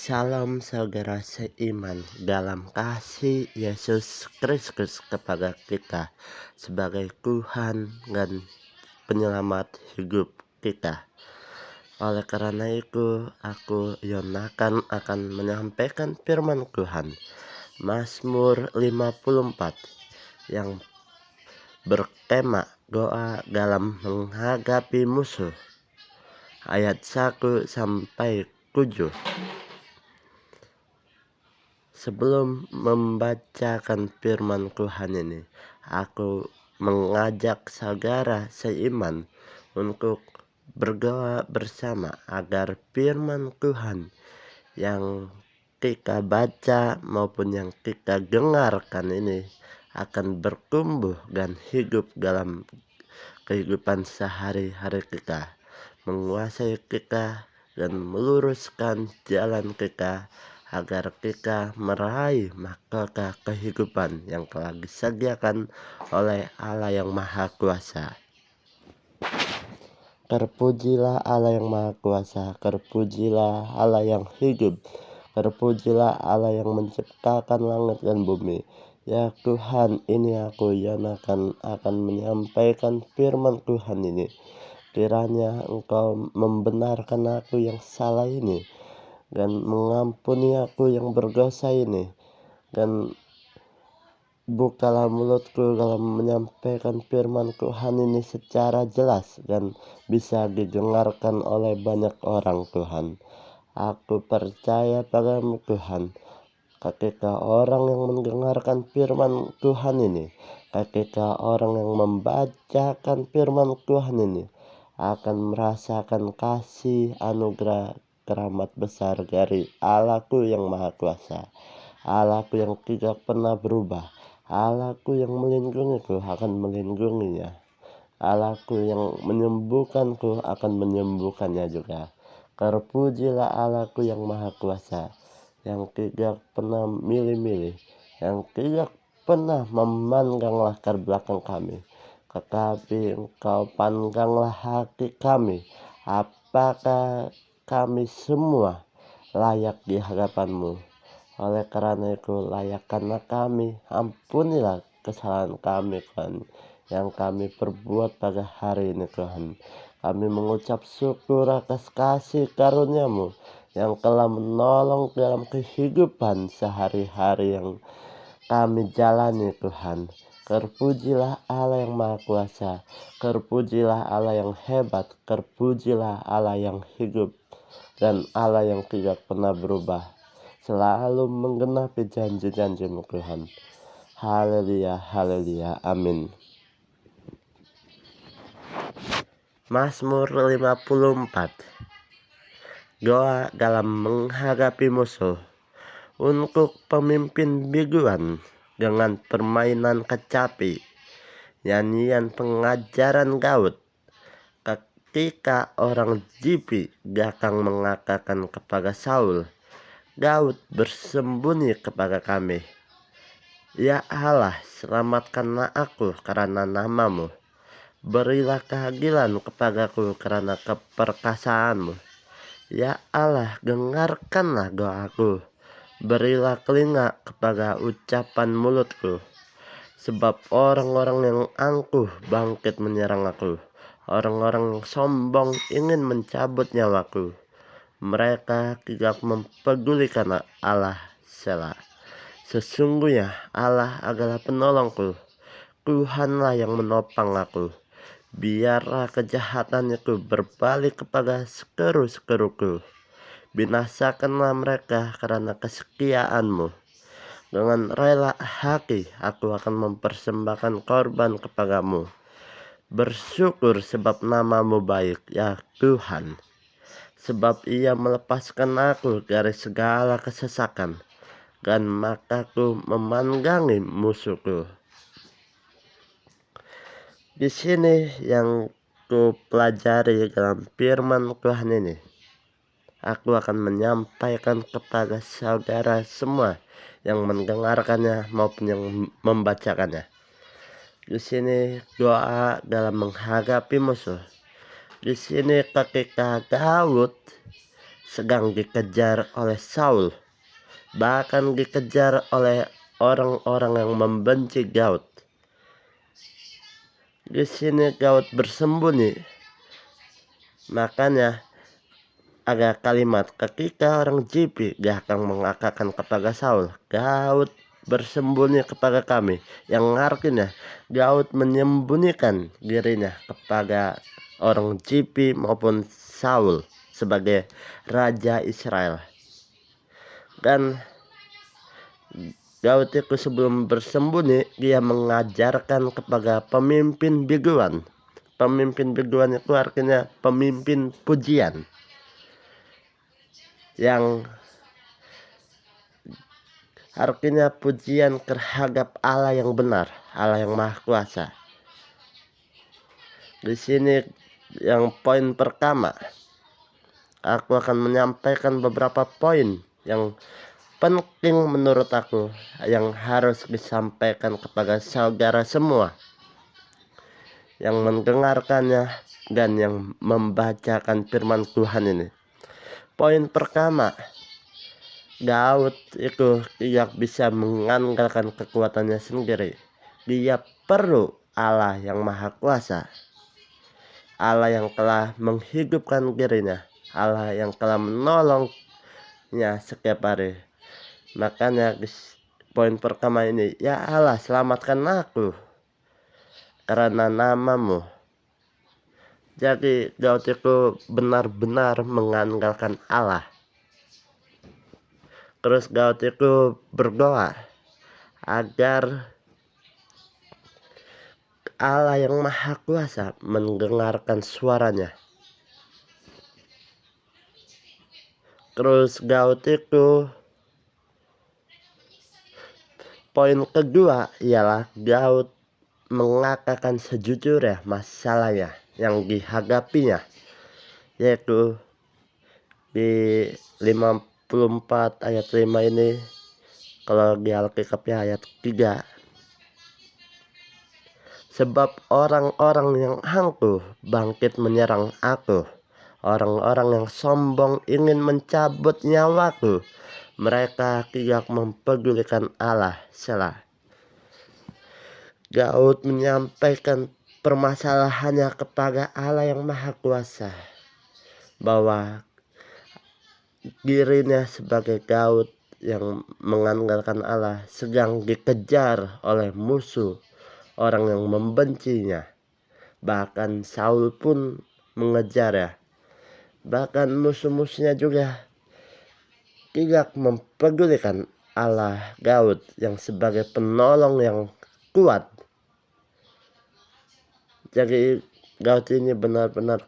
Salam saudara seiman dalam kasih Yesus Kristus kepada kita sebagai Tuhan dan penyelamat hidup kita. Oleh karena itu, aku Yonakan akan menyampaikan firman Tuhan Mazmur 54 yang bertema doa dalam menghadapi musuh, ayat 1 sampai 7. Sebelum membacakan firman Tuhan ini, aku mengajak saudara seiman untuk berdoa bersama agar firman Tuhan yang kita baca maupun yang kita dengarkan ini akan bertumbuh dan hidup dalam kehidupan sehari-hari kita, menguasai kita dan meluruskan jalan kita agar kita meraih mahkota kehidupan yang telah disediakan oleh Allah yang Maha Kuasa. Terpujilah Allah yang Maha Kuasa, terpujilah Allah yang hidup, terpujilah Allah yang menciptakan langit dan bumi. Ya Tuhan, ini aku Yonakan akan menyampaikan firman Tuhan ini. Kiranya Engkau membenarkan aku yang salah ini dan mengampuni aku yang berdosa ini, dan bukalah mulutku dalam menyampaikan firman Tuhan ini secara jelas dan bisa didengarkan oleh banyak orang. Tuhan, aku percaya padamu Tuhan. Ketika orang yang mendengarkan firman Tuhan ini, ketika orang yang membacakan firman Tuhan ini akan merasakan kasih anugerah keramat besar dari Allahku yang Maha Kuasa, Allahku yang tidak pernah berubah, Allahku yang melindungiku akan melindunginya, Allahku yang menyembuhkanku akan menyembuhkannya juga. Terpujilah Allahku yang Maha Kuasa, yang tidak pernah milih-milih, yang tidak pernah memandang latar belakang kami, tetapi Engkau pandanglah hati kami, apakah kami semua layak di hadapan-Mu. Oleh karena itu, layakkanlah kami, ampunilah kesalahan kami Tuhan, yang kami perbuat pada hari ini Tuhan. Kami mengucap syukur atas kasih karunia-Mu yang telah menolong dalam kehidupan sehari-hari yang kami jalani Tuhan. Terpujilah Allah yang Maha Kuasa, terpujilah Allah yang hebat, terpujilah Allah yang hidup dan Allah yang tidak pernah berubah, selalu menggenapi janji-janji-Mu Tuhan. Haleluya, haleluya, amin. Mazmur 54, doa dalam menghadapi musuh. Untuk pemimpin biduan dengan permainan kecapi, nyanyian pengajaran Daud. Ketika orang Zifi datang mengatakan kepada Saul, Daud bersembunyi kepada kami. Ya Allah, selamatkanlah aku karena nama-Mu. Berilah keadilan kepadaku karena keperkasaanmu. Ya Allah, dengarkanlah doaku. Berilah telinga kepada ucapan mulutku. Sebab orang-orang yang angkuh bangkit menyerang aku. Orang-orang yang sombong ingin mencabut nyawaku. Mereka tidak mempedulikan Allah. Selah. Sesungguhnya Allah adalah penolongku. Tuhanlah yang menopang aku. Biarlah kejahatannya berbalik kepada sekeru-sekeruku. Binasakanlah mereka karena kesetiaan-Mu. Dengan rela hati aku akan mempersembahkan korban kepadamu. Bersyukur sebab nama-Mu baik, ya Tuhan. Sebab Ia melepaskan aku dari segala kesesakan, dan mataku memandangi musuhku. Di sini yang ku pelajari dalam firman Tuhan ini, aku akan menyampaikan kepada saudara semua yang mendengarkannya maupun yang membacakannya. Di sini doa dalam menghadapi musuh. Di sini ketika Daud sedang dikejar oleh Saul, bahkan dikejar oleh orang-orang yang membenci Daud. Di sini Daud bersembunyi. Makanya ada kalimat ketika orang Jipi akan mengatakan kepada Saul, Daud bersembunyi kepada kami, yang artinya Daud menyembunyikan dirinya kepada orang Jipi maupun Saul sebagai raja Israel. Dan Daud itu sebelum bersembunyi, dia mengajarkan kepada pemimpin biduan. Pemimpin biduan itu artinya pemimpin pujian, yang artinya pujian terhadap Allah yang benar, Allah yang Maha Kuasa. Di sini yang poin pertama, aku akan menyampaikan beberapa poin yang penting menurut aku yang harus disampaikan kepada saudara semua yang mendengarkannya dan yang membacakan firman Tuhan ini. Poin pertama, Daud itu tidak bisa mengandalkan kekuatannya sendiri. Dia perlu Allah yang Maha Kuasa, Allah yang telah menghidupkan dirinya, Allah yang telah menolongnya setiap hari. Makanya poin pertama ini, ya Allah, selamatkan aku karena namamu. Jadi Daud itu benar-benar mengandalkan Allah. Terus Daud itu berdoa agar Allah yang Maha Kuasa mendengarkan suaranya. Terus Daud itu, poin kedua ialah Daud mengatakan sejujurnya masalahnya yang dihadapinya, yaitu di 54 ayat 5 ini, kalau di Alkitabnya ayat 3. Sebab orang-orang yang angkuh bangkit menyerang aku, orang-orang yang sombong ingin mencabut nyawaku, mereka tidak mempedulikan Allah. Selah. Daud menyampaikan permasalahannya kepada Allah yang Maha Kuasa, bahwa dirinya sebagai Daud yang mengandalkan Allah sedang dikejar oleh musuh, orang yang membencinya. Bahkan Saul pun mengejar ya. Bahkan musuh-musuhnya juga tidak mempedulikan Allah Daud yang sebagai penolong yang kuat. Jadi Daud ini benar-benar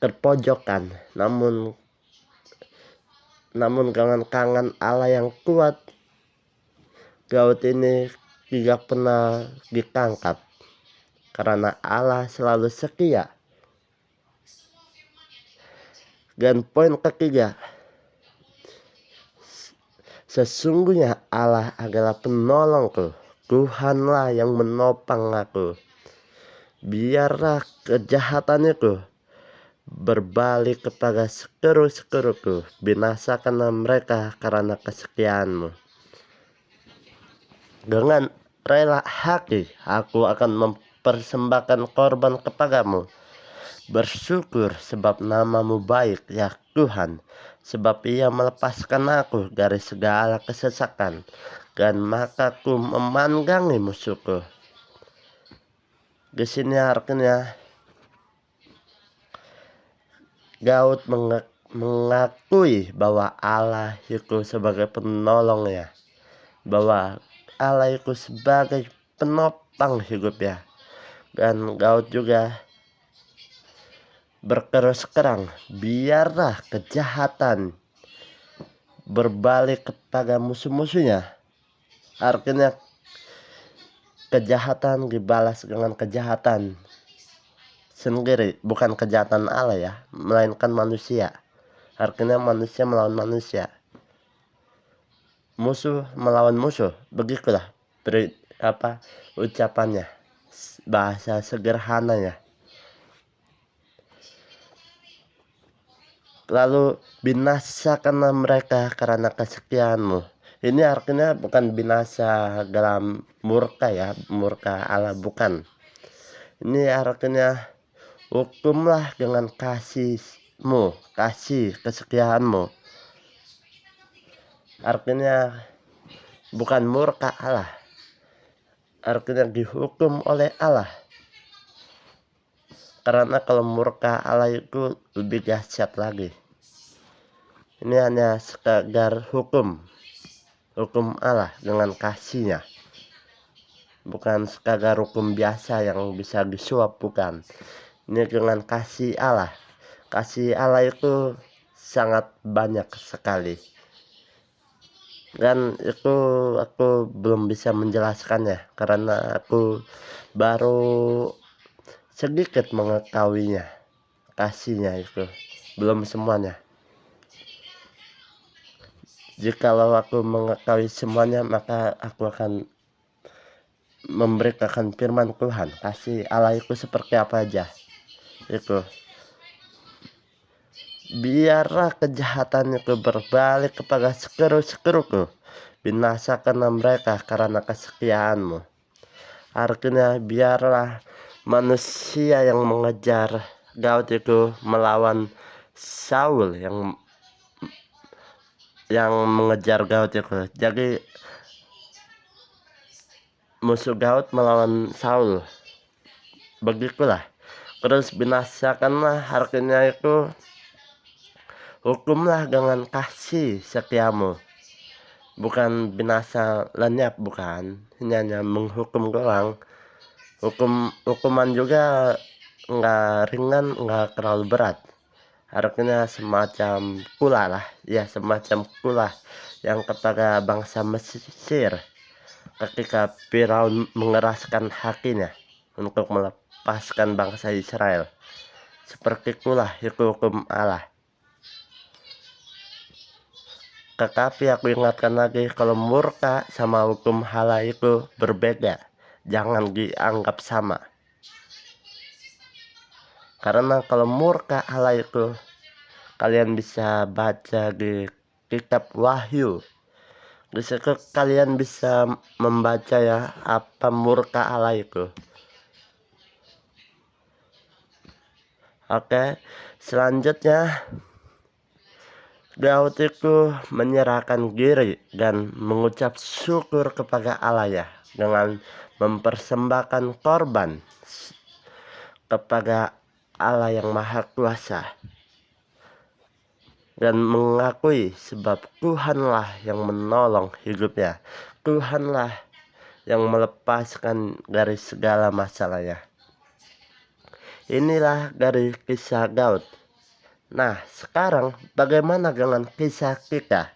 terpojokan, namun dengan kangen Allah yang kuat, Daud ini tidak pernah ditangkap karena Allah selalu setia. Dan poin ketiga, sesungguhnya Allah adalah penolongku, Tuhanlah yang menopang aku. Biarlah kejahatan itu berbalik kepada sekeru-sekeruku, binasakanlah mereka karena kesetiaanmu. Dengan rela hati aku akan mempersembahkan korban kepadamu. Bersyukur sebab namamu baik ya Tuhan, sebab ia melepaskan aku dari segala kesesakan, dan maka ku memandanggi musuhku. Di sini artinya Daud mengakui bahwa Allah itu sebagai penolongnya, bahwa Allah itu sebagai penopang hidupnya. Dan Daud juga berkeras kerang, biarlah kejahatan berbalik kepada musuh-musuhnya. Artinya kejahatan dibalas dengan kejahatan sendiri, bukan kejahatan Allah ya, melainkan manusia. Artinya manusia melawan manusia, musuh melawan musuh, begitulah ucapannya, bahasa sederhananya. lalu binasakanlah mereka karena kesekianmu. Ini artinya bukan binasa dalam murka ya, murka Allah, bukan. Ini artinya hukumlah dengan kasihmu, kasih kesekianmu. Artinya bukan murka Allah, artinya dihukum oleh Allah. Karena kalau murka Allah itu lebih dahsyat lagi. Ini hanya sekadar hukum Allah dengan kasihnya, bukan sekadar hukum biasa yang bisa disuap, bukan. Ini dengan kasih Allah. Kasih Allah itu sangat banyak sekali, dan itu aku belum bisa menjelaskannya karena aku baru sedikit mengetahuinya. Kasihnya itu belum semuanya. Jikalau aku mengetahui semuanya, maka aku akan memberitakan firman Tuhan. Kasih Allah itu seperti apa aja. Itu biarlah kejahatan itu berbalik kepada sekeru-sekeruku, binasakanlah mereka karena kesetiaanmu. Artinya biarlah manusia yang mengejar Daud itu melawan Saul yang mengejar Daud itu. Jadi musuh Daud melawan Saul, begitulah. Terus binasakanlah, artinya itu hukumlah dengan kasih setiamu, bukan binasa lenyap, bukan. Ini hanya menghukum doang. Hukuman juga nggak ringan, nggak terlalu berat. Artinya semacam kula lah, ya, semacam kula yang kepada bangsa Mesir ketika Firaun mengeraskan hatinya untuk melepaskan bangsa Israel. Seperti itulah itu hukum Allah. Tetapi aku ingatkan lagi, kalau murka sama hukum Allah itu berbeda. Jangan dianggap sama. Karena kalau murka Allah itu, kalian bisa baca di kitab Wahyu. Di situ kalian bisa membaca ya apa murka Allah itu. Oke, selanjutnya Daud itu menyerahkan diri dan mengucap syukur kepada Allah ya, dengan mempersembahkan korban kepada Allah yang Maha Kuasa, dan mengakui sebab Tuhanlah yang menolong hidupnya, Tuhanlah yang melepaskan dari segala masalahnya. Inilah dari kisah Daud. Nah, sekarang bagaimana dengan kisah kita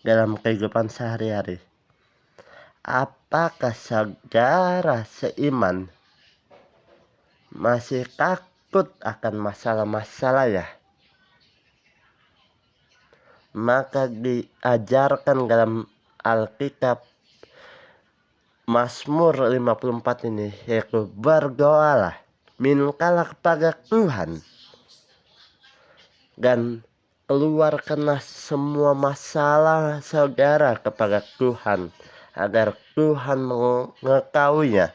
dalam kehidupan sehari-hari? Apakah saudara seiman masih takut akan masalah-masalah ya? Maka diajarkan dalam Alkitab Mazmur 54 ini, yaitu berdoalah, mintalah kepada Tuhan, dan keluarkanlah semua masalah saudara kepada Tuhan, agar Tuhan mengetahuinya.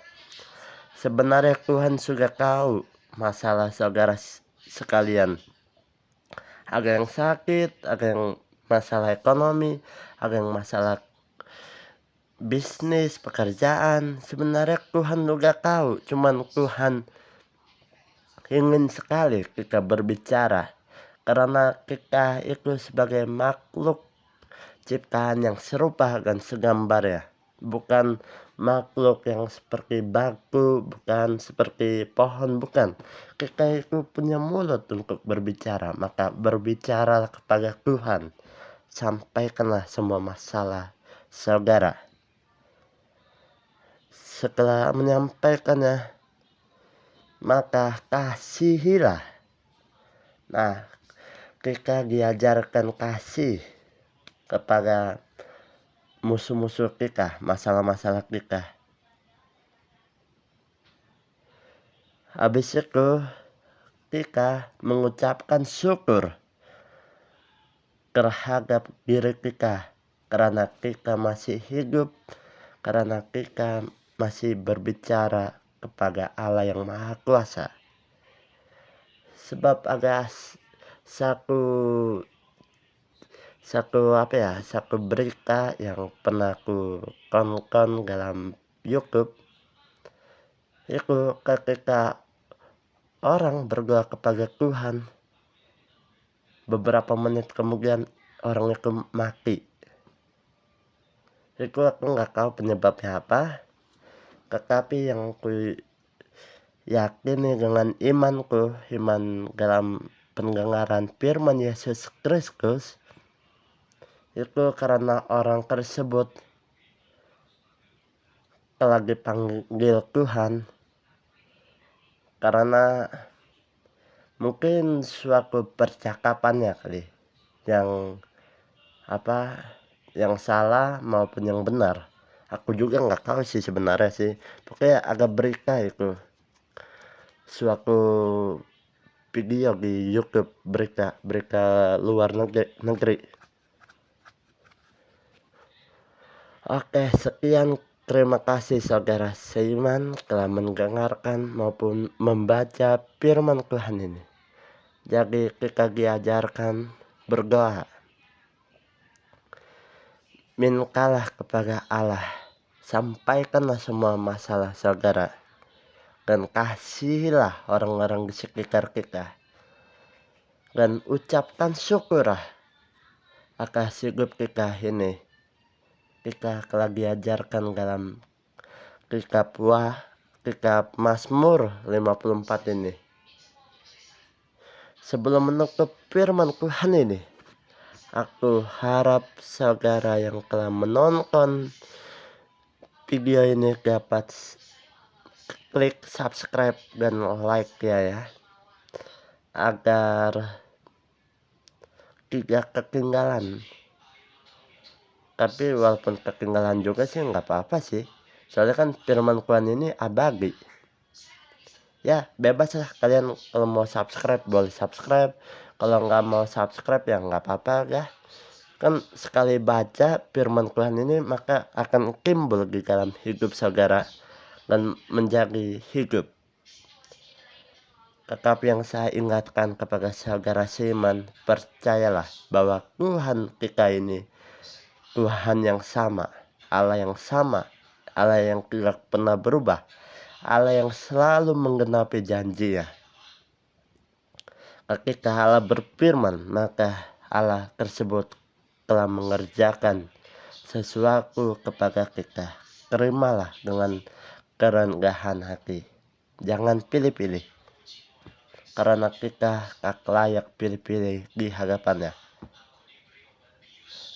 Sebenarnya Tuhan sudah tahu masalah saudara sekalian. Ada yang sakit, ada yang masalah ekonomi, ada yang masalah bisnis, pekerjaan. Sebenarnya Tuhan juga tahu, cuman Tuhan ingin sekali kita berbicara. Karena kita itu sebagai makhluk ciptaan yang serupa dan segambar ya, bukan makhluk yang seperti batu, bukan seperti pohon, bukan. Kita itu punya mulut untuk berbicara, maka berbicaralah kepada Tuhan, sampaikanlah semua masalah saudara. Setelah menyampaikannya, maka kasihilah. Nah, kita diajarkan kasih kepada musuh-musuh kita, masalah-masalah kita. Habis itu kita mengucapkan syukur terhadap diri kita, karena kita masih hidup, karena kita masih berbicara kepada Allah yang Maha Kuasa. Sebab ada satu berita yang pernah aku tonton dalam YouTube. Itu ketika orang berdoa kepada Tuhan, beberapa menit kemudian orang itu mati. Itu aku nggak tahu penyebabnya apa, tetapi yang aku yakini dengan iman dalam pendengaran firman Yesus Kristus, itu karena orang tersebut telah dipanggil Tuhan, karena mungkin suatu percakapannya kali yang salah maupun yang benar. Aku juga nggak tahu sih sebenarnya sih. Pokoknya ada berita itu, suatu video di YouTube, berita luar negeri. Oke, sekian. Terima kasih saudara seiman telah mendengarkan maupun membaca firman Tuhan ini. Jadi kita diajarkan berdoa. Mintalah kepada Allah. Sampaikanlah semua masalah saudara. Dan kasihilah orang-orang di sekitar kita. Dan ucapkan syukurlah atas hidup kita ini. Kita telah diajarkan dalam kitab Mazmur 54 ini. Sebelum menutup firman Tuhan ini, aku harap saudara yang telah menonton video ini dapat klik subscribe dan like ya, agar tidak ketinggalan. Tapi walaupun ketinggalan juga sih nggak apa-apa sih, soalnya kan firman Tuhan ini abadi. Ya bebas lah, kalian kalau mau subscribe boleh subscribe, kalau nggak mau subscribe ya nggak apa-apa ya. Kan sekali baca firman Tuhan ini maka akan timbul di dalam hidup saudara dan menjadi hidup. Tetapi yang saya ingatkan kepada saudara seiman, percayalah bahwa Tuhan kita ini Tuhan yang sama, Allah yang sama, Allah yang tidak pernah berubah, Allah yang selalu menggenapi janji-Nya. Ketika Allah berfirman, maka Allah tersebut telah mengerjakan sesuatu kepada kita. Terimalah dengan kerendahan hati. Jangan pilih-pilih, karena kita tak layak pilih-pilih di hadapannya.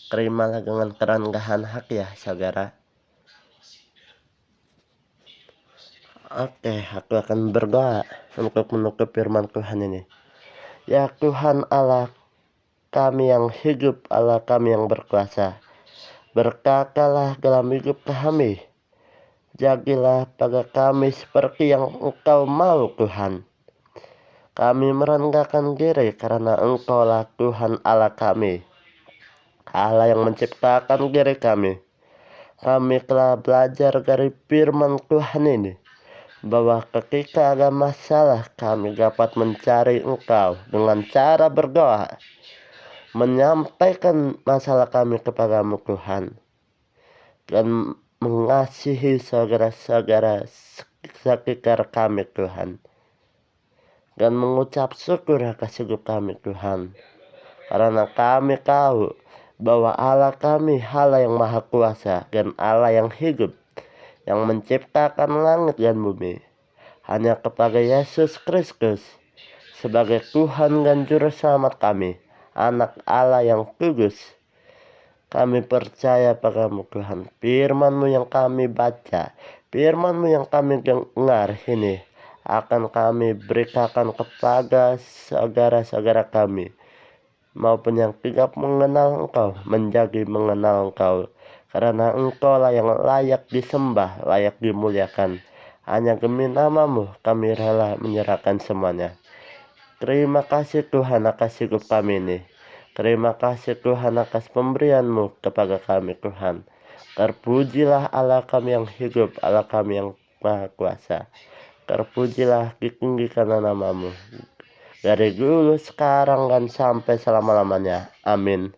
Terimalah dengan kerendahan hati ya saudara. Oke, aku akan berdoa untuk menutup firman Tuhan ini. Ya Tuhan Allah kami yang hidup, Allah kami yang berkuasa, berkatalah dalam hidup kami. Jadilah pada kami seperti yang Engkau mau Tuhan. Kami merendahkan diri karena Engkaulah Tuhan Allah kami, Allah yang menciptakan diri kami. Kami telah belajar dari firman Tuhan ini, bahwa ketika ada masalah kami dapat mencari Engkau dengan cara berdoa, menyampaikan masalah kami kepadamu Tuhan, dan mengasihi saudara-saudara sekitar kami Tuhan, dan mengucap syukur atas hidup kami Tuhan, karena kami tahu bahwa Allah kami Allah yang Maha Kuasa dan Allah yang hidup, yang menciptakan langit dan bumi. Hanya kepada Yesus Kristus sebagai Tuhan dan Juru Selamat kami, Anak Allah yang kudus, kami percaya padamu Tuhan. Firman-Mu yang kami baca, firman-Mu yang kami dengar ini akan kami beritakan kepada saudara-saudara kami, maupun yang tidak mengenal Engkau menjadi mengenal Engkau, karena Engkaulah yang layak disembah, layak dimuliakan. Hanya demi nama-Mu kami rela menyerahkan semuanya. Terima kasih Tuhan atas hidup kami ini. Terima kasih Tuhan atas pemberian-Mu kepada kami Tuhan. Terpujilah Allah kami yang hidup, Allah kami yang maha kuasa. Terpujilah ditinggikan nama-Mu. Dari dulu, sekarang, dan sampai selama-lamanya. Amin.